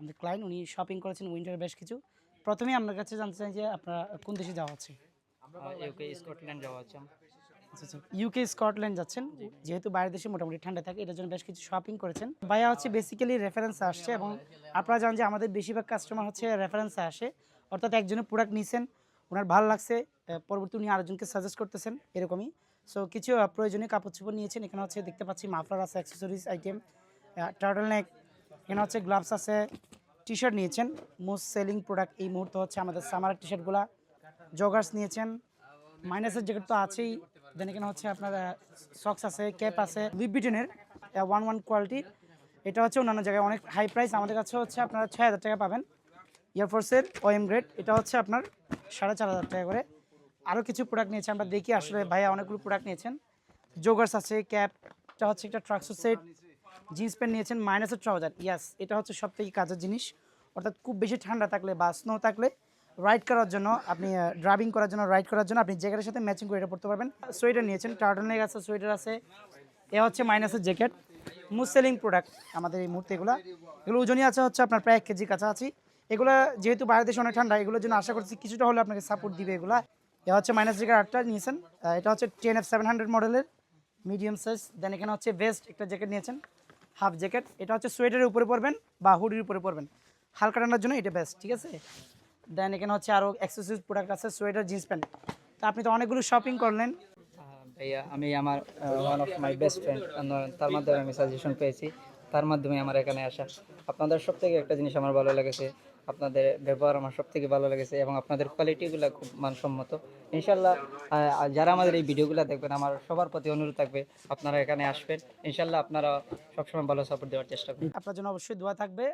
আমাদের ক্লায়েন্ট উনি শপিং করেছেন উইন্টার বেশ কিছু। প্রথমেই আপনার কাছে জানতে চাই যে আপনারা কোন দেশে যাওয়া হচ্ছে? ইউকে স্কটল্যান্ড যাওয়া হচ্ছে। আচ্ছা, আচ্ছা। ইউকে, স্কটল্যান্ড যাচ্ছেন। যেহেতু বাইরের দেশে মোটামুটি ঠান্ডা থাকে এটার জন্য বেশ কিছু শপিং করেছেন। ভাইয়া হচ্ছে বেসিক্যালি রেফারেন্স আসছে এবং আপনারা জানেন যে আমাদের বেশিরভাগ কাস্টমার হচ্ছে রেফারেন্সে আসে। অর্থাৎ একজনের প্রোডাক্ট নিছেন, উনার ভালো লাগছে, পরবর্তী উনি আরেকজনকে সাজেস্ট করতেছেন এরকমই। সো কিছু প্রয়োজনীয় কাপড়-চোপড় নিয়েছেন। এখানে হচ্ছে দেখতে পাচ্ছি মাফলার আছে, অ্যাক্সেসরিজ আইটেম, টার্টল নেক, এখানে হচ্ছে গ্লাভস আছে, টি-শার্ট নিয়েছেন। মোস্ট সেলিং প্রোডাক্ট এই মুহূর্তে হচ্ছে আমাদের সামারের টি-শার্টগুলা। জগার্স নিয়েছেন, মাইনাসের জ্যাকেট তো আছেই। দেন এখানে হচ্ছে আপনার সক্স আছে, ক্যাপ আছে, লুই ভিটনের 1 কোয়ালিটির। এটা হচ্ছে অন্যান্য জায়গায় অনেক হাই প্রাইস, আমাদের কাছে হচ্ছে আপনারা ৬,০০০ টাকা পাবেন। এয়ারফোর্সের ওএম গ্রেড, এটা হচ্ছে আপনার ৪,৫০০ টাকা করে। আরও কিছু প্রোডাক্ট নিয়েছে, আমরা দেখি আসলে ভাইয়া অনেকগুলো প্রোডাক্ট নিয়েছেন। জোগার্স আছে, ক্যাপটা হচ্ছে একটা ট্রাকসুট সেট, জিন্স প্যান্ট নিয়েছেন, মাইনাসের ট্রাউজার। ইয়াস, এটা হচ্ছে সবথেকে কাজের জিনিস। অর্থাৎ খুব বেশি ঠান্ডা থাকলে বা স্নো থাকলে রাইড করার জন্য আপনি ড্রাইভিং করার জন্য, রাইড করার জন্য আপনি জ্যাকেটের সাথে ম্যাচিং করে এটা পড়তে পারবেন। সোয়েটার নিয়েছেন, টার্টলনেক আছে, সোয়েটার আছে। এ হচ্ছে মাইনাসের জ্যাকেট, মোস্ট সেলিং প্রোডাক্ট আমাদের এই মুহূর্তে। এগুলো ওজনই আছে হচ্ছে আপনার প্রায় 1 কেজি কাছাকাছি। এগুলো যেহেতু বাইরের দেশে অনেক ঠান্ডা, এগুলোর জন্য আশা করছি কিছুটা হলে আপনাকে সাপোর্ট দিবে এগুলা। এ হচ্ছে মাইনাস জ্যাকেট 8টা নিয়েছেন। এটা হচ্ছে 10F700 মডেলের মিডিয়াম সাইজ। দেন এখানে হচ্ছে ভেস্ট একটা জ্যাকেট নিয়েছেন, হাফ জ্যাকেট। এটা হচ্ছে সোয়েটারের উপরে পরবেন বা হুডির উপরে পরবেন, হালকা ঠান্ডার জন্য এটা বেস্ট, ঠিক আছে। দেন এখানে হচ্ছে আরও অ্যাক্সেসরিজ প্রোডাক্ট আছে, সোয়েটার, জিন্স প্যান্ট। তা আপনি তো অনেকগুলো শপিং করলেন। ভাইয়া আমি আমার one of my best friend, তার মাধ্যমে আমি সাজেশন পেয়েছি, তার মাধ্যমে আমার এখানে আসা। আপনাদের সব থেকে একটা জিনিস আমার ভালো লেগেছে, আপনাদের ব্যবহার আমার সব থেকে ভালো লেগেছে এবং আপনাদের কোয়ালিটিগুলো খুব মানসম্মত। ইনশাল্লাহ যারা আমাদের এই ভিডিওগুলো দেখবেন, আমার সবার প্রতি অনুরোধ থাকবে আপনারা এখানে আসবেন। ইনশাল্লাহ আপনারা সবসময় ভালো সাপোর্ট দেওয়ার চেষ্টা করবেন। আপনার জন্য অবশ্যই দোয়া থাকবে।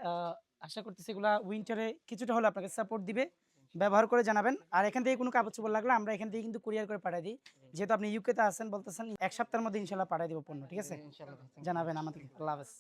আশা করতেছি এগুলা উইন্টারে কিছুটা হলে আপনাকে সাপোর্ট দিবে। ব্যবহার করে জানাবেন। আর এখান থেকে কোনো কাপড়-চোপড় লাগলে আমরা এখান থেকে কিন্তু কুরিয়ার করে পাঠাই দিই। যেহেতু আপনি ইউকেতে আছেন বলতেছেন, ১ সপ্তাহের মধ্যে ইনশাআল্লাহ পাঠাই দিব পণ্য, ঠিক আছে? ইনশাল্লাহ। জানাবেন আমাদেরকে। আল্লাহ হাফেজ।